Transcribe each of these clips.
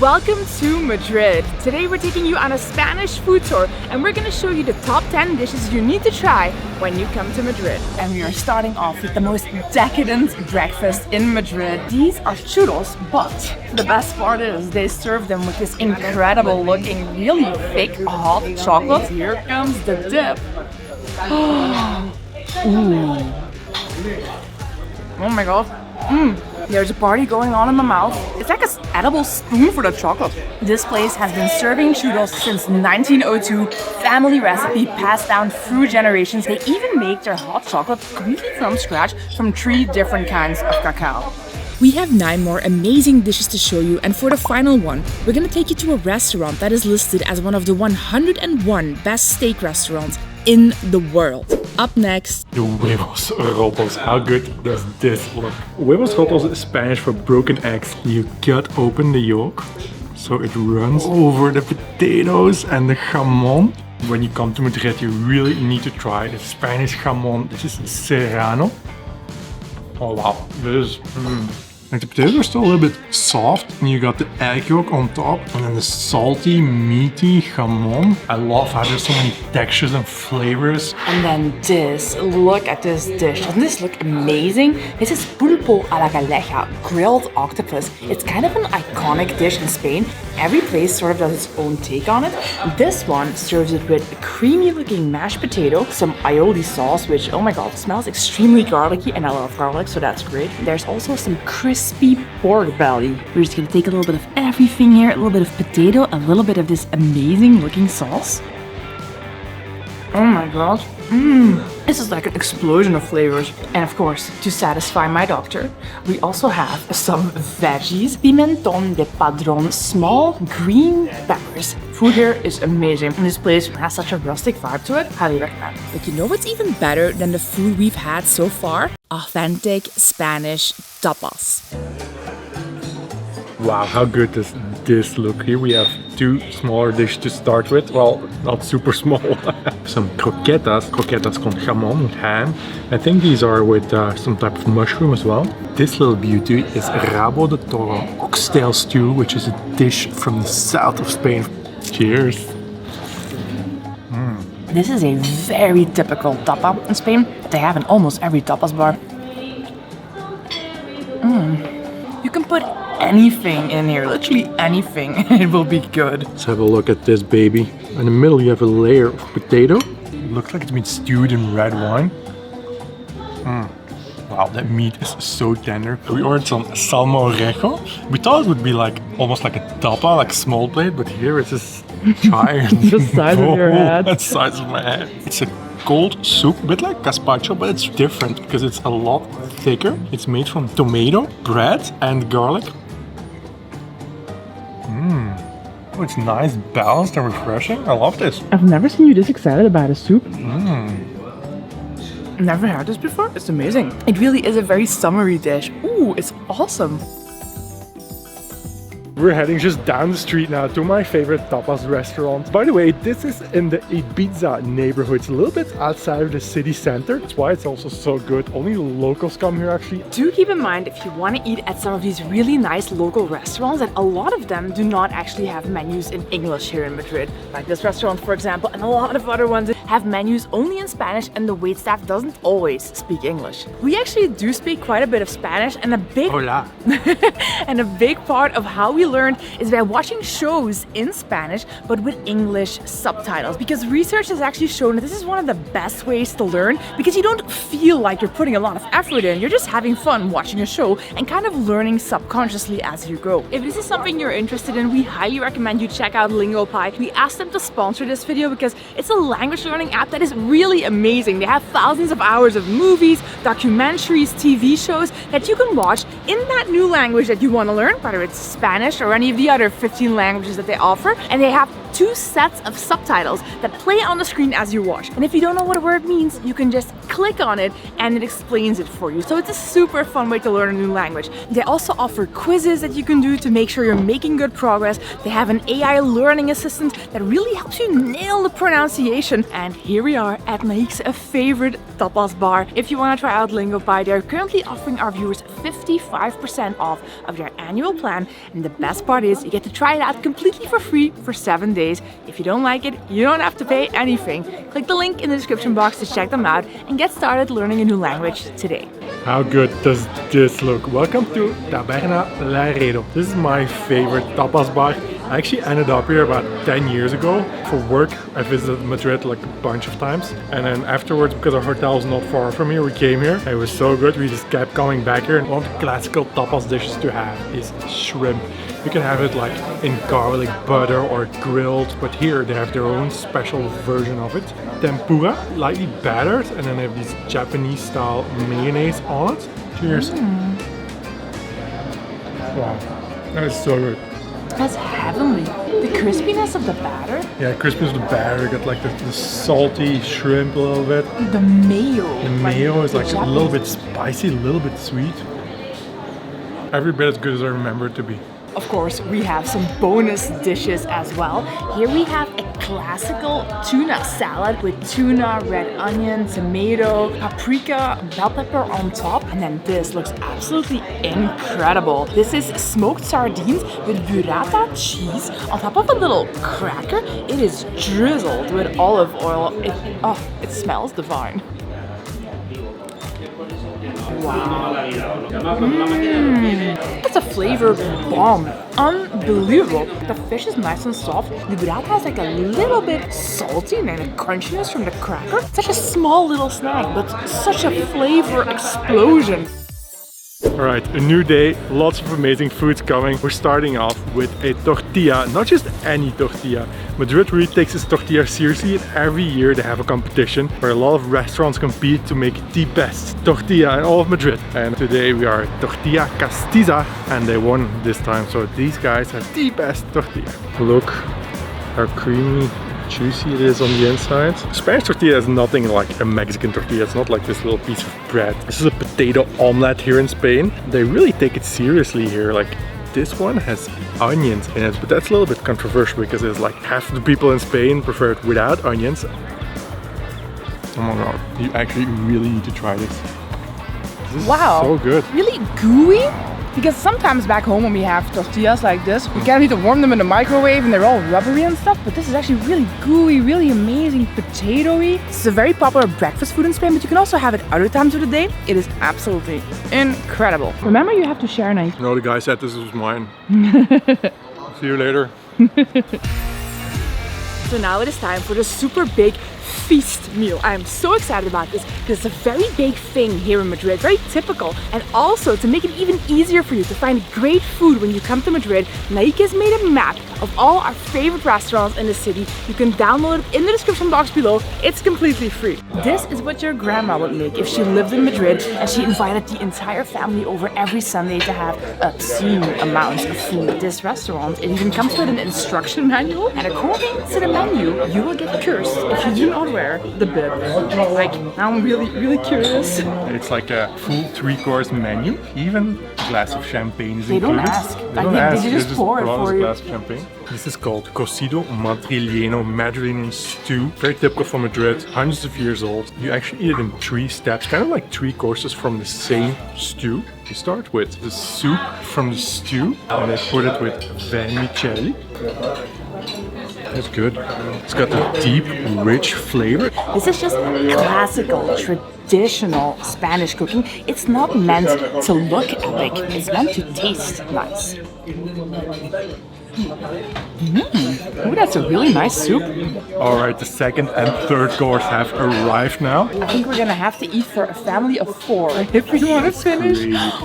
Welcome to Madrid. Today we're taking you on a Spanish food tour and we're going to show you the top 10 dishes you need to try when you come to Madrid. And we are starting off with the most decadent breakfast in Madrid. These are churros, but the best part is they serve them with this incredible looking, really thick hot chocolate. Here comes the dip. Ooh. Oh my god. There's a party going on in my mouth. It's like an edible spoon for the chocolate. This place has been serving churros since 1902. Family recipe passed down through generations. They even make their hot chocolate completely from scratch from 3 different kinds of cacao. We have 9 more amazing dishes to show you, and for the final one, we're gonna take you to a restaurant that is listed as one of the 101 best steak restaurants in the world. Up next, the huevos rotos. How good does this look? Huevos rotos is Spanish for broken eggs. You cut open the yolk, so it runs over the potatoes and the jamon. When you come to Madrid, you really need to try the Spanish jamon. This is Serrano. Oh wow, this is... Like the potatoes are still a little bit soft, and you got the egg yolk on top, and then the salty, meaty jamon. I love how there's so many textures and flavors. And then this, look at this dish. Doesn't this look amazing? This is pulpo a la gallega, grilled octopus. It's kind of an iconic dish in Spain. Every place sort of does its own take on it. This one serves it with a creamy looking mashed potato, some aioli sauce, which, oh my god, smells extremely garlicky, and I love garlic, so that's great. There's also some crispy pork belly. We're just gonna take a little bit of everything here, a little bit of potato, a little bit of this amazing looking sauce. Oh my god. This is like an explosion of flavors. And of course, to satisfy my doctor, we also have some veggies. Pimentón de padrón, small green peppers. Food here is amazing. And this place has such a rustic vibe to it. Highly recommend. but you know what's even better than the food we've had so far? Authentic Spanish tapas. Wow, how good does this look? Here we have 2 smaller dishes to start with. Well, not super small. Some croquetas con jamon and ham. I think these are with some type of mushroom as well. This little beauty is rabo de toro, oxtail stew, which is a dish from the south of Spain. Cheers. This is a very typical tapa in Spain that they have in almost every tapas bar. You can put anything in here, literally anything, and it will be good. Let's have a look at this baby. In the middle you have a layer of potato. It looks like it's been stewed in red wine. Wow, that meat is so tender. We ordered some salmo orejo. We thought it would be like almost like a tapa, like a small plate, but here it's just giant. The size of your head. The size of my head. It's a cold soup, a bit like gazpacho, but it's different because it's a lot thicker. It's made from tomato, bread, and garlic. Oh, it's nice, balanced, and refreshing. I love this. I've never seen you this excited about a soup. Never had this before. It's amazing. It really is a very summery dish. Ooh, it's awesome. We're heading just down the street now to my favorite tapas restaurant. By the way, this is in the Ibiza neighborhood. It's a little bit outside of the city center. That's why it's also so good. Only locals come here actually. Do keep in mind if you want to eat at some of these really nice local restaurants, that a lot of them do not actually have menus in English here in Madrid. Like this restaurant, for example, and a lot of other ones have menus only in Spanish, and the waitstaff doesn't always speak English. We actually do speak quite a bit of Spanish, and a big Hola. and a big part of how we learned is by watching shows in Spanish but with English subtitles, because research has actually shown that this is one of the best ways to learn, because you don't feel like you're putting a lot of effort in. You're just having fun watching a show and kind of learning subconsciously as you go. If this is something you're interested in, we highly recommend you check out LingoPie. We asked them to sponsor this video because it's a language learning app that is really amazing. They have thousands of hours of movies, documentaries, TV shows that you can watch in that new language that you want to learn, whether it's Spanish or any of the other 15 languages that they offer. And they have 2 sets of subtitles that play on the screen as you watch. And if you don't know what a word means, you can just click on it and it explains it for you. So it's a super fun way to learn a new language. They also offer quizzes that you can do to make sure you're making good progress. They have an AI learning assistant that really helps you nail the pronunciation. And here we are at Naick's favorite tapas bar. If you want to try out LingoPie, they're currently offering our viewers 55% off of their annual plan, and the best part is you get to try it out completely for free for 7 days. If you don't like it, you don't have to pay anything. Click the link in the description box to check them out and get started learning a new language today. How good does this look? Welcome to Taberna Laredo. This is my favorite tapas bar. I actually ended up here about 10 years ago for work. I visited Madrid like a bunch of times, and then afterwards, because our hotel is not far from here, we came here. It was so good, we just kept coming back here. And one of the classical tapas dishes to have is shrimp. You can have it like in garlic butter or grilled, but here they have their own special version of it. Tempura, lightly battered, and then they have this Japanese style mayonnaise on it. Cheers. Wow, that is so good. That's heavenly. The crispiness of the batter. Yeah, crispiness of the batter. You got like the salty shrimp a little bit. The mayo. The mayo is like a little bit spicy, a little bit sweet. Every bit as good as I remember it to be. Of course, we have some bonus dishes as well. Here we have a classical tuna salad with tuna, red onion, tomato, paprika, bell pepper on top. And then this looks absolutely incredible. This is smoked sardines with burrata cheese on top of a little cracker. It is drizzled with olive oil. It smells divine. Wow. That's a flavor bomb. Unbelievable. The fish is nice and soft. The burrata has like a little bit salty and then a crunchiness from the cracker. Such a small little snack, but such a flavor explosion. Alright, a new day, lots of amazing foods coming. We're starting off with a tortilla, not just any tortilla. Madrid really takes its tortilla seriously, and every year they have a competition where a lot of restaurants compete to make the best tortilla in all of Madrid. And today we are Tortilla Castiza, and they won this time, so these guys have the best tortilla. Look how creamy, juicy it is on the inside. Spanish tortilla is nothing like a Mexican tortilla. It's not like this little piece of bread. This is a potato omelette here in Spain. They really take it seriously here. Like this one has onions in it, but that's a little bit controversial because it's like half of the people in Spain prefer it without onions. Oh my god, you actually really need to try this. This is so good. Really gooey? Because sometimes back home when we have tortillas like this, we kind of need to warm them in the microwave and they're all rubbery and stuff, but this is actually really gooey, really amazing, potatoey. This is a very popular breakfast food in Spain, but you can also have it other times of the day. It is absolutely incredible. Remember, you have to share, Naick. No, the guy said this was mine. See you later. So now it is time for the super big feast meal. I am so excited about this because it's a very big thing here in Madrid, very typical. And also to make it even easier for you to find great food when you come to Madrid, Naick has made a map of all our favorite restaurants in the city. You can download it in the description box below. It's completely free. This is what your grandma would make if she lived in Madrid and she invited the entire family over every Sunday to have obscene amounts of food at this restaurant. It even comes with an instruction manual, and according to the menu, you will get cursed if you do not wear the bib. Like, now I'm really curious. It's like a full 3-course menu. Even a glass of champagne is included. They don't ask. They don't ask. They just pour it for you. Glass of champagne. This is called cocido madrileño, Madrileñan stew. Very typical for Madrid, hundreds of years old. You actually eat it in 3 steps, kind of like 3 courses from the same stew. You start with the soup from the stew, and they put it with vermicelli. That's good. It's got a deep, rich flavor. This is just classical, traditional Spanish cooking. It's not meant to look epic, it's meant to taste nice. Oh, that's a really nice soup. Alright, the second and third course have arrived now. I think we're gonna have to eat for a family of 4 if we want to finish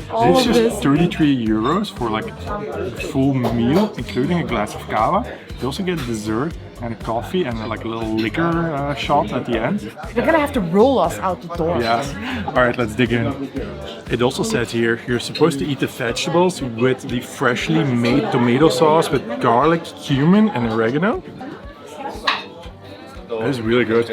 all This of is this. just 33 euros for like a full meal, including a glass of cava. You also get dessert and a coffee and like a little liquor shot at the end. They're gonna have to roll us out the door. Yeah. Alright, let's dig in. It also says here, you're supposed to eat the vegetables with the freshly made tomato sauce with garlic, cumin and oregano. That is really good.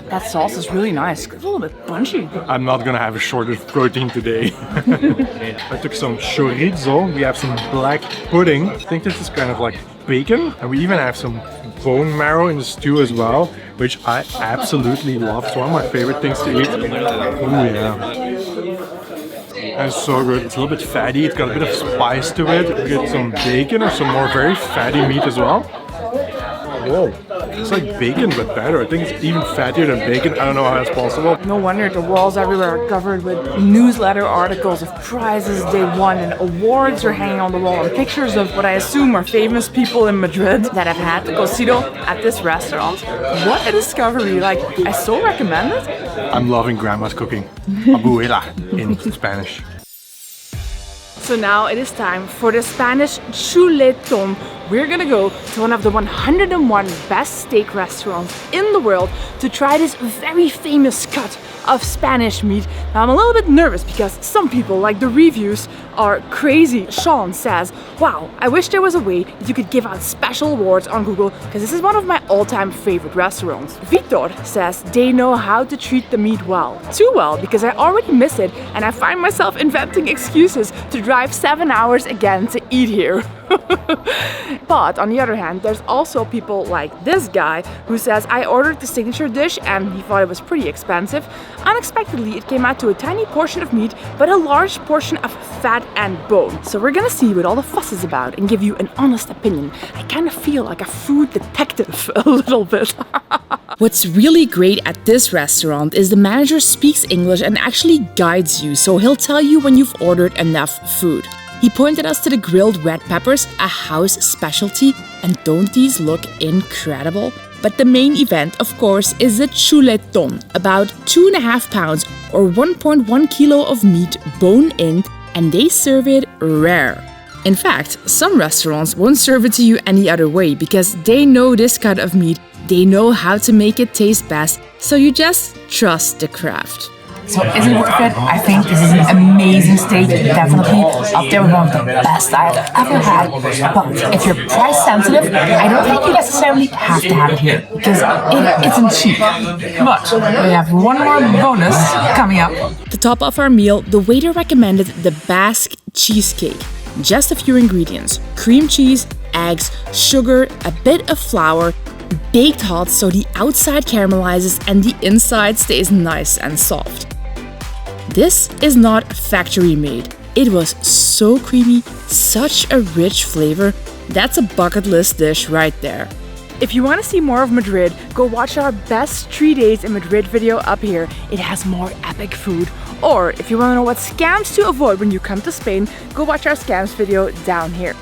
That sauce is really nice. It's a little bit punchy. I'm not gonna have a shortage of protein today. I took some chorizo. We have some black pudding. I think this is kind of like bacon. And we even have some bone marrow in the stew as well, which I absolutely love. It's one of my favorite things to eat. Ooh, yeah. And it's so good. It's a little bit fatty. It's got a bit of spice to it. You get some bacon or some more very fatty meat as well. Whoa, it's like bacon but better. I think it's even fattier than bacon. I don't know how that's possible. No wonder the walls everywhere are covered with newsletter articles of prizes they won and awards are hanging on the wall and pictures of what I assume are famous people in Madrid that have had cocido at this restaurant. What a discovery! Like, I so recommend it. I'm loving grandma's cooking. Abuela in Spanish. So now it is time for the Spanish chuletón. We're gonna go to one of the 101 best steak restaurants in the world to try this very famous cut of Spanish meat. Now I'm a little bit nervous because some people, like the reviews, are crazy. Sean says, wow, I wish there was a way that you could give out special awards on Google because this is one of my all-time favorite restaurants. Vitor says they know how to treat the meat well. Too well because I already miss it and I find myself inventing excuses to drive 7 hours again to eat here. But on the other hand, there's also people like this guy who says I ordered the signature dish and he thought it was pretty expensive. Unexpectedly, it came out to a tiny portion of meat, but a large portion of fat and bone. So we're gonna see what all the fuss is about and give you an honest opinion. I kind of feel like a food detective a little bit. What's really great at this restaurant is the manager speaks English and actually guides you, so he'll tell you when you've ordered enough food. He pointed us to the grilled red peppers, a house specialty, and don't these look incredible? But the main event, of course, is the chuletón, about 2.5 pounds or 1.1 kilo of meat bone in, and they serve it rare. In fact, some restaurants won't serve it to you any other way because they know this cut of meat, they know how to make it taste best, so you just trust the craft. So is it worth it? I think this is an amazing steak, definitely up there with one of the best I've ever had. But if you're price sensitive, I don't think you necessarily have to have it here because it isn't cheap. But we have one more bonus coming up. To top off our meal, the waiter recommended the Basque cheesecake. Just a few ingredients: cream cheese, eggs, sugar, a bit of flour, baked hot so the outside caramelizes and the inside stays nice and soft. This is not factory made. It was so creamy, such a rich flavor. That's a bucket list dish right there. If you want to see more of Madrid, go watch our best 3 days in Madrid video up here. It has more epic food. Or if you want to know what scams to avoid when you come to Spain, go watch our scams video down here.